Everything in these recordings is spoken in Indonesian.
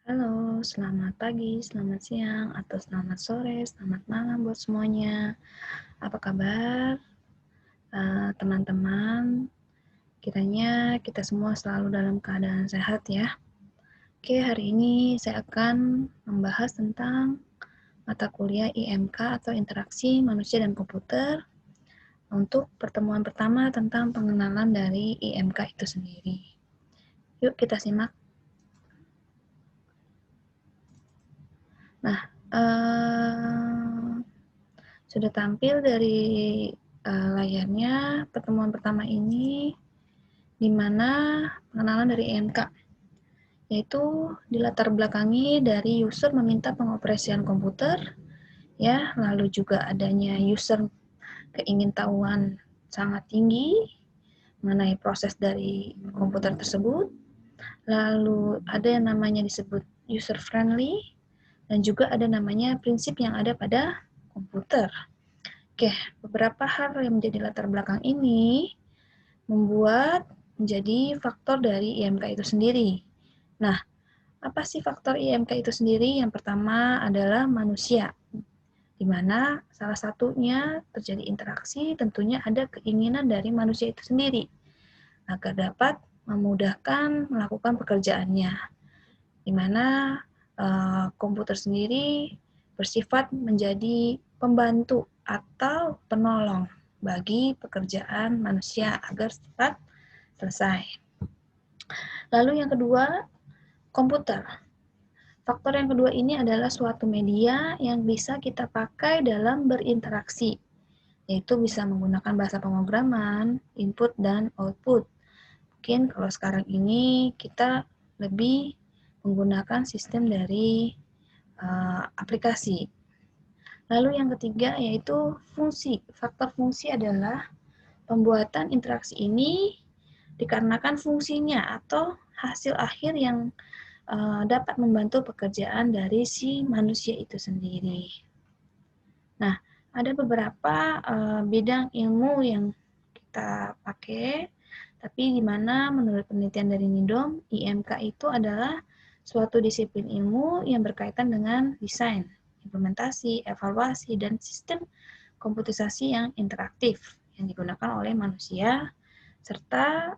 Halo, selamat pagi, selamat siang, atau selamat sore, selamat malam buat semuanya. Apa kabar, teman-teman? Kiranya kita semua selalu dalam keadaan sehat ya. Oke, hari ini saya akan membahas tentang mata kuliah IMK atau Interaksi Manusia dan Komputer untuk pertemuan pertama tentang pengenalan dari IMK itu sendiri. Yuk kita simak. Nah, sudah tampil dari layarnya pertemuan pertama ini, di mana pengenalan dari IMK, yaitu dilatar belakangi dari user meminta pengoperasian komputer, ya, lalu juga adanya user keingintahuan sangat tinggi mengenai proses dari komputer tersebut, lalu ada yang namanya disebut user friendly, dan juga ada namanya prinsip yang ada pada komputer. Oke, beberapa hal yang menjadi latar belakang ini membuat menjadi faktor dari IMK itu sendiri. Nah, apa sih faktor IMK itu sendiri? Yang pertama adalah manusia, di mana salah satunya terjadi interaksi, tentunya ada keinginan dari manusia itu sendiri agar dapat memudahkan melakukan pekerjaannya, di mana komputer sendiri bersifat menjadi pembantu atau penolong bagi pekerjaan manusia agar cepat selesai. Lalu yang kedua, komputer. Faktor yang kedua ini adalah suatu media yang bisa kita pakai dalam berinteraksi, yaitu bisa menggunakan bahasa pemrograman, input, dan output. Mungkin kalau sekarang ini kita lebih menggunakan sistem dari aplikasi. Lalu yang ketiga yaitu fungsi. Faktor fungsi adalah pembuatan interaksi ini dikarenakan fungsinya atau hasil akhir yang dapat membantu pekerjaan dari si manusia itu sendiri. Nah, ada beberapa bidang ilmu yang kita pakai, tapi di mana menurut penelitian dari NIDOM, IMK itu adalah suatu disiplin ilmu yang berkaitan dengan desain, implementasi, evaluasi, dan sistem komputerisasi yang interaktif yang digunakan oleh manusia, serta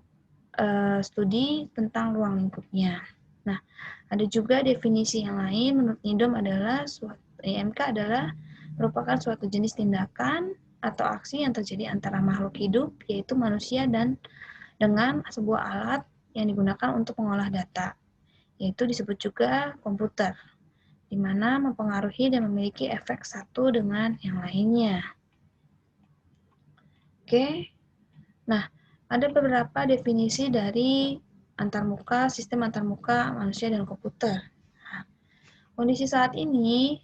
studi tentang ruang lingkupnya. Nah, ada juga definisi yang lain menurut NIDOM adalah IMK adalah merupakan suatu jenis tindakan atau aksi yang terjadi antara makhluk hidup, yaitu manusia, dan dengan sebuah alat yang digunakan untuk mengolah data, yaitu disebut juga komputer, di mana mempengaruhi dan memiliki efek satu dengan yang lainnya. Oke, nah ada beberapa definisi dari sistem antarmuka manusia dan komputer. Nah, kondisi saat ini,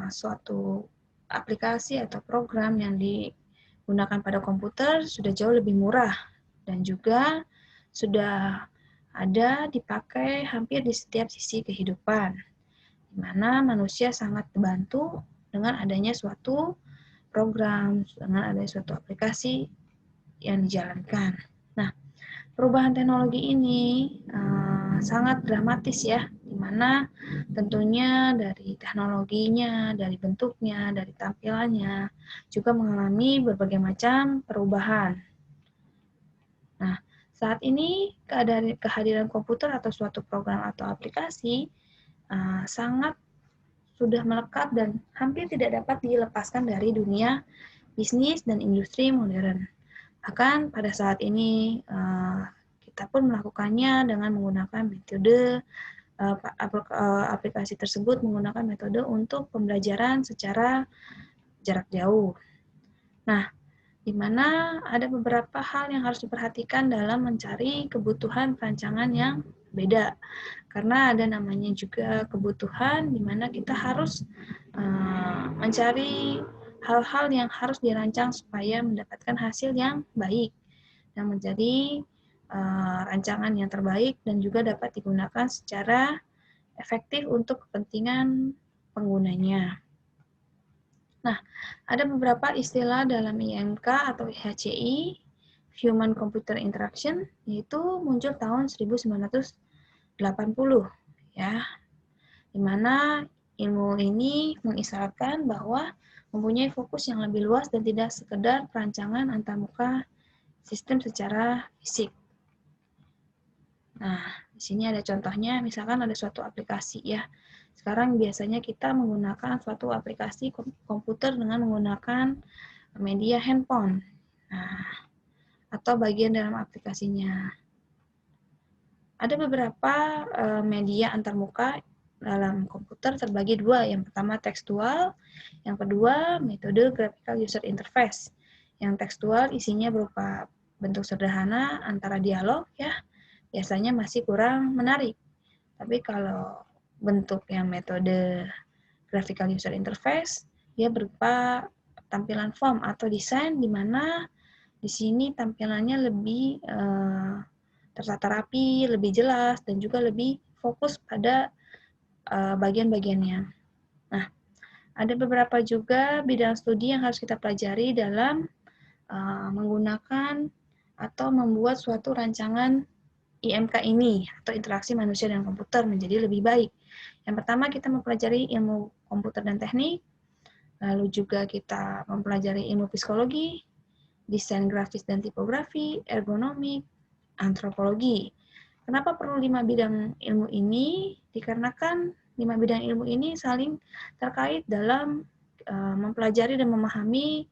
suatu aplikasi atau program yang digunakan pada komputer sudah jauh lebih murah dan juga sudah ada dipakai hampir di setiap sisi kehidupan, di mana manusia sangat terbantu dengan adanya suatu program, dengan adanya suatu aplikasi yang dijalankan. Nah, perubahan teknologi ini sangat dramatis ya, di mana tentunya dari teknologinya, dari bentuknya, dari tampilannya, juga mengalami berbagai macam perubahan. Nah, saat ini kehadiran komputer atau suatu program atau aplikasi sangat sudah melekat dan hampir tidak dapat dilepaskan dari dunia bisnis dan industri modern. Bahkan pada saat ini kita pun melakukannya dengan menggunakan metode aplikasi tersebut menggunakan metode untuk pembelajaran secara jarak jauh. Nah, di mana ada beberapa hal yang harus diperhatikan dalam mencari kebutuhan perancangan yang beda. Karena ada namanya juga kebutuhan di mana kita harus mencari hal-hal yang harus dirancang supaya mendapatkan hasil yang baik dan menjadi rancangan yang terbaik dan juga dapat digunakan secara efektif untuk kepentingan penggunanya. Nah, ada beberapa istilah dalam IMK atau HCI, Human Computer Interaction, yaitu muncul tahun 1980, ya, di mana ilmu ini mengisyaratkan bahwa mempunyai fokus yang lebih luas dan tidak sekedar perancangan antarmuka sistem secara fisik. Nah, di sini ada contohnya, misalkan ada suatu aplikasi ya. Sekarang biasanya kita menggunakan suatu aplikasi komputer dengan menggunakan media handphone. Nah, atau bagian dalam aplikasinya. Ada beberapa media antarmuka dalam komputer terbagi dua. Yang pertama tekstual, yang kedua metode graphical user interface. Yang tekstual isinya berupa bentuk sederhana antara dialog ya, biasanya masih kurang menarik. Tapi kalau bentuk yang metode graphical user interface, dia berupa tampilan form atau desain di mana di sini tampilannya lebih tertata rapi, lebih jelas, dan juga lebih fokus pada bagian-bagiannya. Nah, ada beberapa juga bidang studi yang harus kita pelajari dalam menggunakan atau membuat suatu rancangan IMK ini, atau interaksi manusia dan komputer, menjadi lebih baik. Yang pertama, kita mempelajari ilmu komputer dan teknik, lalu juga kita mempelajari ilmu psikologi, desain grafis dan tipografi, ergonomik, antropologi. Kenapa perlu 5 bidang ilmu ini? Dikarenakan 5 bidang ilmu ini saling terkait dalam mempelajari dan memahami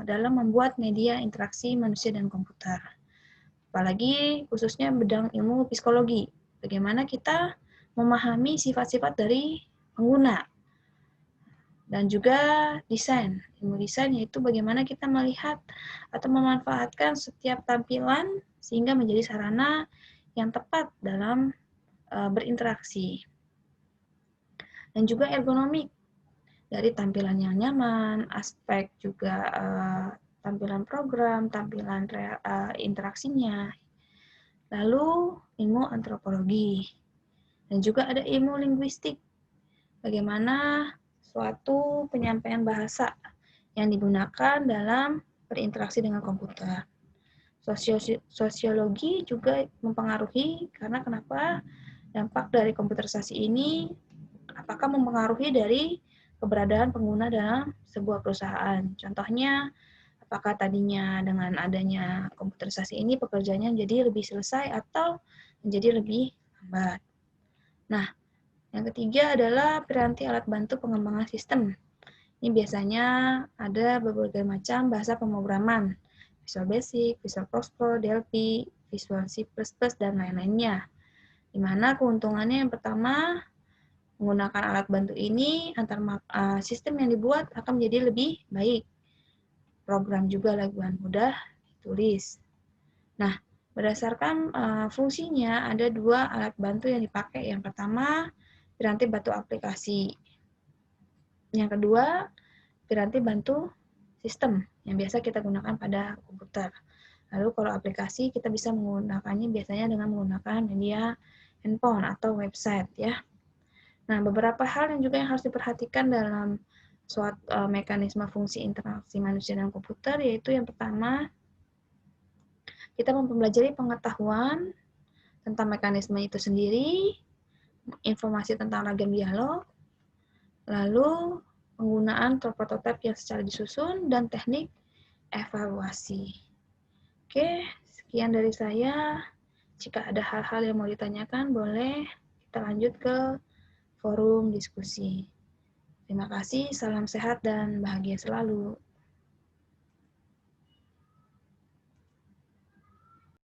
dalam membuat media interaksi manusia dan komputer. Apalagi khususnya bidang ilmu psikologi. Bagaimana kita memahami sifat-sifat dari pengguna. Dan juga desain. Ilmu desain yaitu bagaimana kita melihat atau memanfaatkan setiap tampilan sehingga menjadi sarana yang tepat dalam berinteraksi. Dan juga ergonomik, dari tampilan yang nyaman, aspek juga tampilan program, tampilan interaksinya. Lalu ilmu antropologi. Dan juga ada ilmu linguistik, bagaimana suatu penyampaian bahasa yang digunakan dalam berinteraksi dengan komputer. Sosiologi juga mempengaruhi, karena kenapa dampak dari komputerisasi ini, apakah mempengaruhi dari keberadaan pengguna dalam sebuah perusahaan. Contohnya, apakah tadinya dengan adanya komputerisasi ini pekerjaannya jadi lebih selesai atau menjadi lebih lambat. Nah, yang ketiga adalah piranti alat bantu pengembangan sistem. Ini biasanya ada berbagai macam bahasa pemrograman, Visual Basic, Visual Pro, Delphi, Visual C++, dan lain-lainnya. Di mana keuntungannya yang pertama, menggunakan alat bantu ini, sistem yang dibuat akan menjadi lebih baik. Program juga lebih mudah ditulis. Nah, berdasarkan fungsinya, ada dua alat bantu yang dipakai. Yang pertama, piranti bantu aplikasi. Yang kedua, piranti bantu sistem yang biasa kita gunakan pada komputer. Lalu kalau aplikasi kita bisa menggunakannya biasanya dengan menggunakan media handphone atau website ya. Nah, beberapa hal yang juga yang harus diperhatikan dalam suatu mekanisme fungsi interaksi manusia dan komputer, yaitu yang pertama, kita mempelajari pengetahuan tentang mekanisme itu sendiri, informasi tentang ragam dialog, lalu penggunaan prototipe yang secara disusun, dan teknik evaluasi. Oke, sekian dari saya. Jika ada hal-hal yang mau ditanyakan, boleh kita lanjut ke forum diskusi. Terima kasih, salam sehat dan bahagia selalu.